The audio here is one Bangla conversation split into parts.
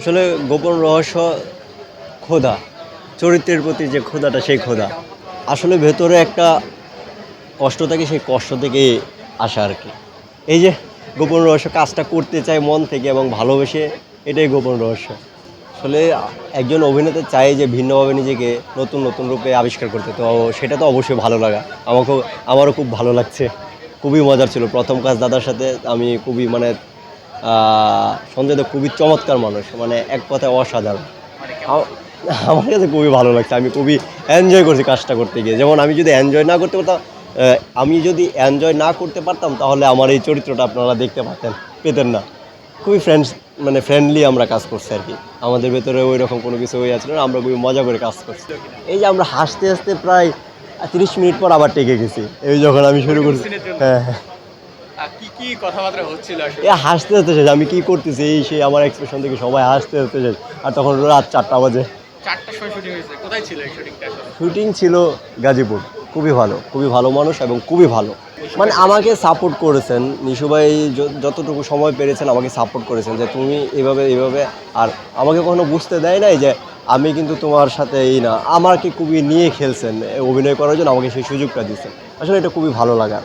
আসলে গোপন রহস্য খোদা, চরিত্রের প্রতি যে খোদাটা সেই খোদা। আসলে ভেতরে একটা কষ্ট থাকে, সেই কষ্ট থেকেই আসে আর কি। এই যে গোপন রহস্য কাজটা করতে চায় মন থেকে এবং ভালোবেসে, এটাই গোপন রহস্য। আসলে একজন অভিনেতা চায় যে ভিন্নভাবে নিজেকে নতুন নতুন রূপে আবিষ্কার করতে, তো সেটা তো অবশ্যই ভালো লাগা। আমারও খুব ভালো লাগছে, খুবই মজার ছিল প্রথম কাজ দাদার সাথে। আমি খুবই মানে সঞ্জয় দত্ত খুবই চমৎকার মানুষ, মানে এক কথায় অসাধারণ। আ- আমার কাছে খুবই ভালো লাগছে, আমি খুবই এনজয় করছি কাজটা করতে গিয়ে। যেমন আমি যদি এনজয় না করতে পারতাম, তাহলে আমার এই চরিত্রটা আপনারা দেখতে পেতেন না। খুবই মানে ফ্রেন্ডলি আমরা কাজ করছি আর কি। আমাদের ভেতরে ওই রকম কোনো কিছু হয়ে যাচ্ছিল না, আমরা খুবই মজা করে কাজ করছি। এই যে আমরা হাসতে হাসতে প্রায় 30 মিনিট পর আবার টেকে গেছি, এই যখন আমি শুরু করছি। হ্যাঁ, হ্যাঁ, কি কি কথাবার্তা হচ্ছিল আসলে? এ হাসতে হাসতে শেষ, আমি কি করতেছি এই সেই আমার এক্সপ্রেশন দেখে সবাই হাসতে হাসতে শেষ। আর তখন রাত 4টা বাজে। 4টার সময় শুটিং হয়েছে, কোথায় ছিল এই শুটিংটা আসলে? শুটিং ছিল গাজীপুর। খুবই ভালো মানুষ এবং খুবই ভালো, মানে আমাকে সাপোর্ট করেছেন নিশু ভাই। যতটুকু সময় পেরেছেন আমাকে সাপোর্ট করেছেন যে তুমি এভাবে এভাবে। আর আমাকে কখনো বুঝতে দেয় নাই যে আমি কিন্তু তোমার সাথে এই না, আমাকে খুবই নিয়ে খেলছেন অভিনয় করার জন্য, আমাকে সেই সুযোগটা দিচ্ছেন। আসলে এটা খুবই ভালো লাগার।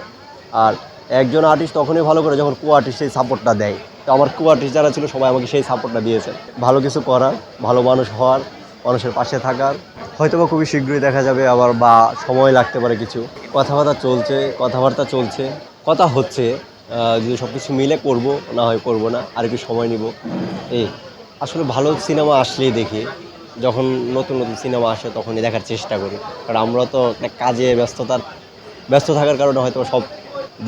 আর একজন আর্টিস্ট তখনই ভালো করে যখন কো আর্টিস্ট সেই সাপোর্টটা দেয়। তো আমার কো আর্টিস্ট যারা ছিল সবাই আমাকে সেই সাপোর্টটা দিয়েছে, ভালো কিছু করার, ভালো মানুষ হওয়ার, মানুষের পাশে থাকার। হয়তোবা খুবই শীঘ্রই দেখা যাবে আবার, বা সময় লাগতে পারে কিছু। কথাবার্তা চলছে, কথা হচ্ছে। যদি সব কিছু মিলে করব, না হয় করব না, আর একটু সময় নিব। এই আসলে ভালো সিনেমা আসলেই দেখি, যখন নতুন নতুন সিনেমা আসে তখনই দেখার চেষ্টা করি। কারণ আমরা তো একটা কাজে ব্যস্ত থাকার কারণে হয়তো সব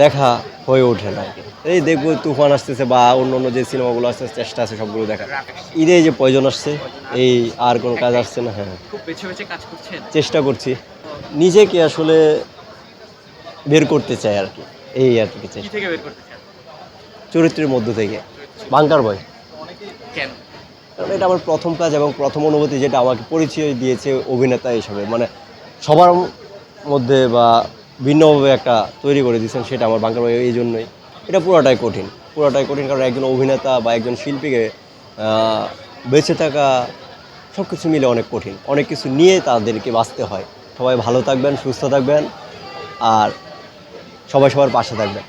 দেখা হয়ে ওঠে না আর কি। এই দেখবো তুফান আসতেছে বা অন্য অন্য যে সিনেমাগুলো আসতে চেষ্টা আছে সবগুলো দেখা। ঈদে এই যে পয়জন আসছে, এই আর কোনো কাজ আসছে না। হ্যাঁ, খুব বেছে বেছে কাজ করছেন? চেষ্টা করছি, নিজেকে আসলে বের করতে চাই আর কি। এই আর কি কি চেষ্টা, থেকে বের করতে চান? চরিত্রের মধ্য থেকে। বাংকার বয়, কেন? কারণ এটা আমার প্রথম কাজ এবং প্রথম অনুভূতি, যেটা আমাকে পরিচয় দিয়েছে অভিনেতা হিসাবে। মানে সবার মধ্যে বা ভিন্নভাবে একটা তৈরি করে দিয়েছেন, সেটা আমার বাংকার বয়। এই জন্যই এটা পুরোটাই কঠিন, কারণ একজন অভিনেতা বা একজন শিল্পীকে বেঁচে থাকা সব কিছু মিলে অনেক কঠিন, অনেক কিছু নিয়ে তাদেরকে বাঁচতে হয়। সবাই ভালো থাকবেন, সুস্থ থাকবেন, আর সবাই সবার পাশে থাকবেন।